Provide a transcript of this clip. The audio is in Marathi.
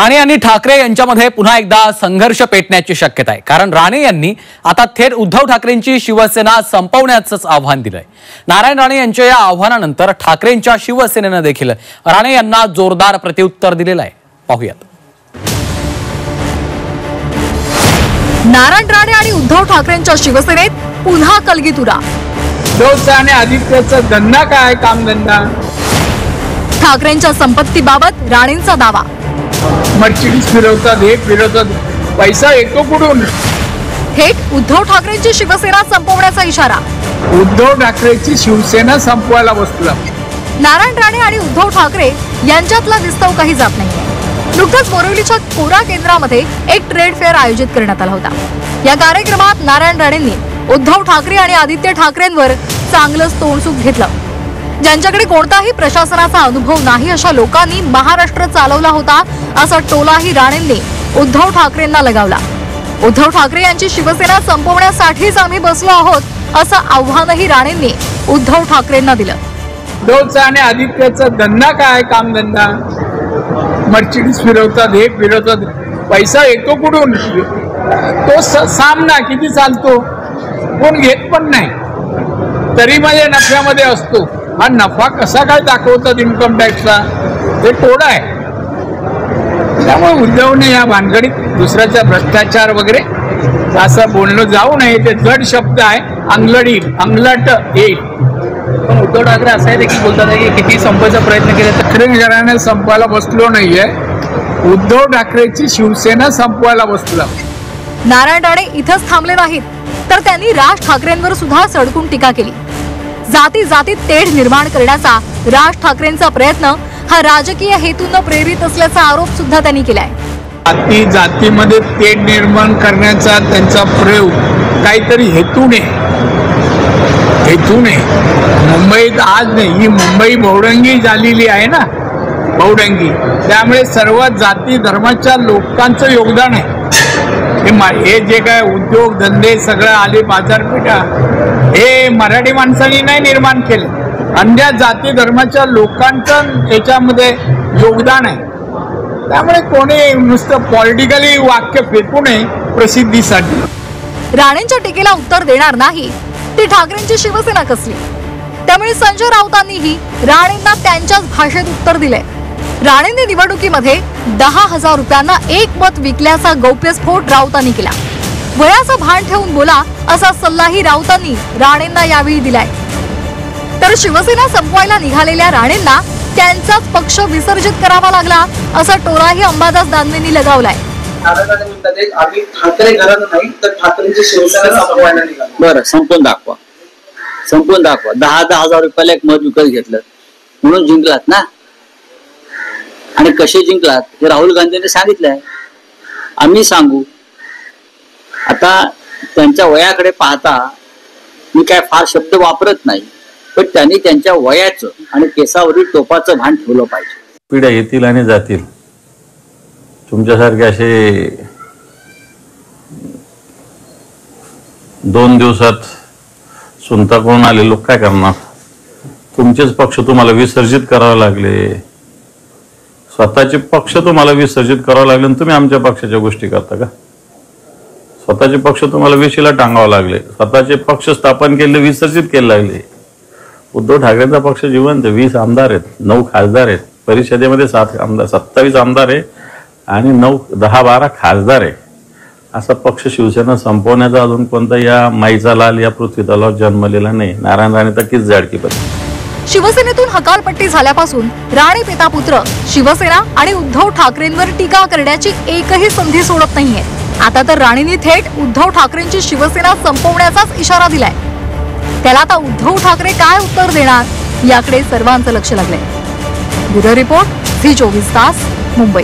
राणे आणि ठाकरे यांच्यामध्ये पुन्हा एकदा संघर्ष पेटण्याची शक्यता आहे। कारण राणे यांनी आता थेट उद्धव ठाकरेंची शिवसेना संपवण्याचं आव्हान दिलंय। नारायण राणे यांच्या या आव्हानानंतर ठाकरेंच्या शिवसेनेने देखील राणे यांना जोरदार प्रत्युत्तर दिलेलं आहे। पाहूयात। नारायण राणे आणि उद्धव ठाकरेंच्या शिवसेनेत पुन्हा कलगीतुरा। उद्धवचा आणि आदित्यचा धंदा काय, कामधंदा। ठाकरेंच्या संपत्तीबाबत राणेंचा दावा। मर्सिडीज फिरवतात, हे फिरवतात, पैसा येतो कुठून। थेट उद्धव ठाकरेंची शिवसेना संपवण्याचा इशारा। उद्धव ठाकरेची शिवसेना संपवायला बसला। नारायण राणे आणि उद्धव ठाकरे यांच्यातला विस्तव काही जात नाहीये। नुकताच बोरिवलीच्या कोरा केंद्रामध्ये एक ट्रेड फेअर आयोजित करण्यात आला होता। या कार्यक्रमात नारायण राणेंनी उद्धव ठाकरे आणि आदित्य ठाकरेंवर चांगलंच तोंडसुख घेतलं। ज्यांच्याकडे कोणताही प्रशासनाचा अनुभव नाही अशा लोकांनी महाराष्ट्र चालवला होता असा टोलाही राणेंनी उद्धव ठाकरेंना लगावला। उद्धव ठाकरे यांची शिवसेना संपवण्यासाठीच आम्ही बसलो आहोत असं आव्हानही राणेंनी उद्धव ठाकरेंना दिलं। उद्धवचा आणि आदित्यचा धंदा काय, कामधंदा। मर्सिडीज फिरवतात, हे फिरवतात, पैसा येतो कुठून। तो सामना किती चालतो, कोण घेत पण नाही, तरी माझ्या नफ्यामध्ये असतो। हा नफा कसा काय दाखवतात इन्कम टॅक्सचा, हे टोळा आहे। त्यामुळे उद्धवने या भानगडीत दुसऱ्याचा भ्रष्टाचार वगैरे असं बोलणं जाऊ नये। ते जड शब्द आहे, अंगलट येईल। पण उद्धव ठाकरे असं आहे देखील बोलतात की किती संपवायचा प्रयत्न केला ठाकरे घराण्याने संपवायला बसलो नाहीये, उद्धव ठाकरेची शिवसेना संपवायला बसला। नारायण राणे इथंच थांबले नाहीत, तर त्यांनी राज ठाकरेंवर सुद्धा सडकून टीका केली। जाती जातीत तेढ निर्माण करण्याचा राज ठाकरेंचा प्रयत्न हा राजकीय हेतून प्रेरित असल्याचा आरोप सुद्धा त्यांनी केलाय। जाती जातीमध्ये तेढ निर्माण करण्याचा त्यांचा प्रयोग काहीतरी हेतूने मुंबईत आज नाही, ही मुंबई बहुरंगी झालेली आहे ना, बहुरंगी। त्यामुळे सर्व जाती धर्माच्या लोकांचं योगदान आहे। हे जे काय उद्योग धंदे सगळं आले, बाजारपेठा, हे मराठी माणसांनी नाही निर्माण केले, अन्य जाती धर्माच्या लोकांचं त्याच्यामध्ये योगदान आहे। त्यामुळे कोणी नुसतं पॉलिटिकली वाक्य फेकू नये प्रसिद्धीसाठी। राणेंच्या टीकेला उत्तर देणार नाही ती ठाकरेंची शिवसेना कसली। त्यामुळे संजय राऊतांनीही राणेंना त्यांच्याच भाषेत उत्तर दिले। राणेंनी निवडणुकीमध्ये 10,000 रुपयांना एक मत विकल्याचा गौप्यस्फोट राऊतांनी केला। वयाचं भान ठेवून बोला असा सल्लाही राऊतांनी राणेंना यावेळी दिलाय। तर शिवसेना संपवायला निघालेल्या राणेंना त्यांचाच पक्ष विसर्जित करावा लागला असा टोलाही अंबादास दानवेंनी लगावलाय। बरं, संपून दाखवा 10,000 रुपयाला एक मत विकत घेतलं म्हणून जिंकलात ना। आणि कसे जिंकलात हे राहुल गांधींनी सांगितलंय, आम्ही सांगू। आता त्यांच्या वयाकडे पाहता मी काय फार शब्द वापरत नाही, पण त्यांनी त्यांच्या वयाचं आणि केसावरील टोपाचं भान ठेवलं पाहिजे। पिढ्या येतील आणि जातील। तुमच्यासारखे असे 2 दिवसात सुनता करून आले लोक काय करणार। तुमचेच पक्ष तुम्हाला विसर्जित करावे लागले, स्वतःचे पक्ष तुम्हाला विसर्जित करावे लागले, आणि तुम्ही आमच्या पक्षाच्या गोष्टी करता का। स्वतःचे पक्ष तुम्हाला वेशीला टांगावं लागले, स्वतःचे पक्ष स्थापन केले, विसर्जित केले लागले। उद्धव ठाकरेंचा पक्ष जिवंत, 20 आमदार आहेत, 9 खासदार आहेत, परिषदेमध्ये 7 आमदार, 27 आमदार आहे आणि 10-12 खासदार आहे। असा पक्ष शिवसेना संपवण्याचा अजून कोणता या माईचा लाल या पृथ्वी तलावर जन्मलेला नाही। नारायण राणे तर किती जाडकी पत्नी। शिवसेनेतून हकालपट्टी झाल्यापासून राणे पिता पुत्र शिवसेना आणि उद्धव ठाकरेंवर टीका करण्याची एकही संधी सोडत नाहीये। आता तर राणेंनी थेट उद्धव ठाकरेंची शिवसेना संपवण्याचाच इशारा दिलाय। त्याला आता उद्धव ठाकरे काय उत्तर देणार याकडे सर्वांचं लक्ष लागलंय। ब्युरो रिपोर्ट, झी 24 तास, मुंबई।